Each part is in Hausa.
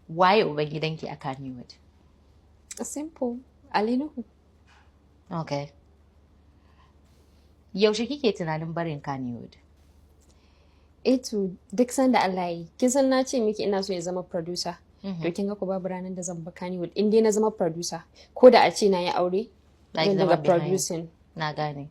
Waye ubangidanki a Kannywood? Simple. Ali Nuhu. Okay. Yaushe kike tunanin barin Kannywood? To duk sanda Allah yi. Kin san na ce miki ina so ya zama producer. To kin ga ko babu ranar da zan ba Kannywood in dai na zama producer. Ko da a ce na yi aure, zan daga producing. Na gane.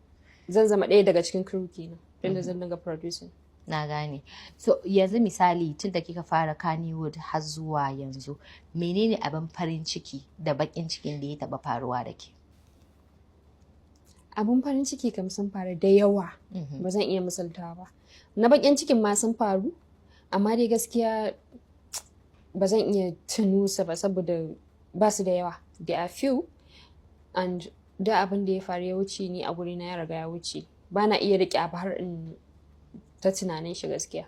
Zan zama ɗaya daga cikin crew kenan. Tunda zan daga producing. Na gane. So yanzu misali tun da kika fara Kannywood har zuwa yanzu, menene abin farin ciki da bakin cikin da ya taba faruwa da ke? Abin farin ciki kam sun faru da yawa. Ba zan iya misaltawa ba. Na bakin cikin ma sun faru, amma dai gaskiya ba zan iya tuno su ba saboda ba su da yawa. There are few, and da abin da ya faru ya wuce ni a guri na ya riga ya wuce. Ba na iya riƙe abu har in ta tunanin shi gaskiya.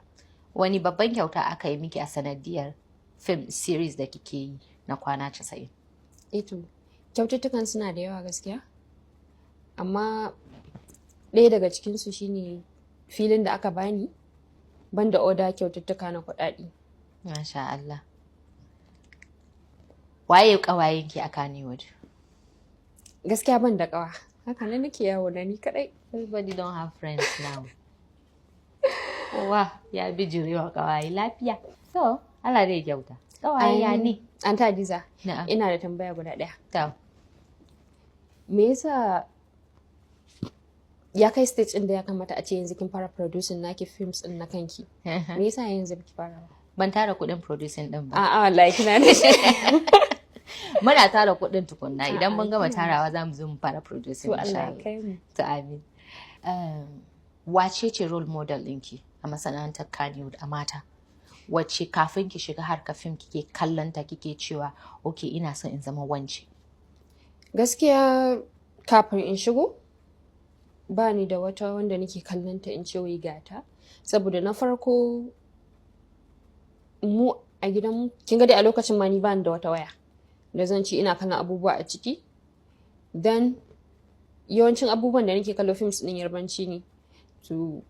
Wani babban kyauta aka yi miki a sanadiyar film series da kike yi na kwana 90? To kyaututtukan suna da yawa gaskiya, amma ɗaya daga cikinsu shine filin da aka bani banda oda kyaututtuka na kuɗaɗe. Masha Allah. Waye ƙawayenki a Kannywood? Gaskiya ban da ƙawa. Haka ne nake yawo da ni kaɗai. Everybody don't have friends now. Kowa ya bi jirewa ƙawaye lafiya. So, Allah dai kyauta. Ƙawaye ya ne. Anta Hadiza, Na'am. ina da tambaya guda ɗaya. To, Me yasa ya kai stage ɗin da ya kamata a ce yanzu kin fara producing naki films ɗin na kanki? Me yasa yanzu biki fara ba? ban tara kuɗin producing ɗin ba. A'a wallahi kina da shi. Muna tara kuɗin tukunna idan mun gama tarawa za mu zo mu fara producing. To Allah ya kai mu. To amin. Wace ce role model ɗinki a masana'antar Kannywood a mata? Wacce kafin ki shiga harkar fim kike kallonta kike cewa okay ina son in zama wance? Gaskiya kafin in shigo ba ni da wata wanda nake kallonta in ce wai gata, saboda na farko mu a gidan kin ga dai a lokacin ma ni ba ni da wata waya da zan ci ina kallon abubuwa a ciki. Then yawancin abubuwan da nake kallo films din yarbanci ne, to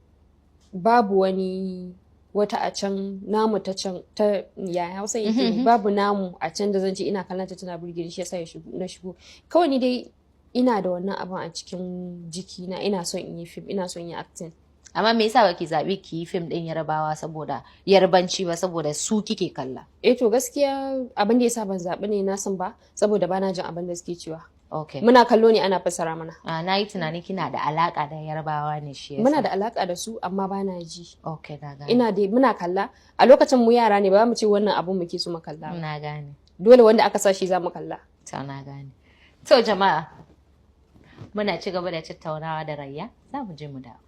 babu wani wata a can namu ta can ta ya Hausa yake babu namu a can da zan ce ina kallon ta tana burge ni, shi yasa na shigo. Kawai ni dai ina da wannan abin a cikin jikina, ina son in yi film, ina son in yi acting. Amma me yasa baki zabi ki yi fim din Yarbawa saboda Yarbanci ba, saboda su kike kalla? To gaskiya abin da yasa ban zabi ne na san ba, saboda bana jin abin da suke cewa. Okay. Muna kallo ne ana fassara mana. Na yi tunani kina da alaka da Yarbawa ne shi yasa. Muna da alaka da su amma bana ji. Okay, na gane. Ina dai muna kalla a lokacin mu yara ne, ba mu ce wannan abun muke so mu kalla ba. Na gane. Dole wanda aka sa shi za mu kalla. To na gane. To jama'a muna ci gaba da tattaunawa da Rayya, za mu je mu dawo.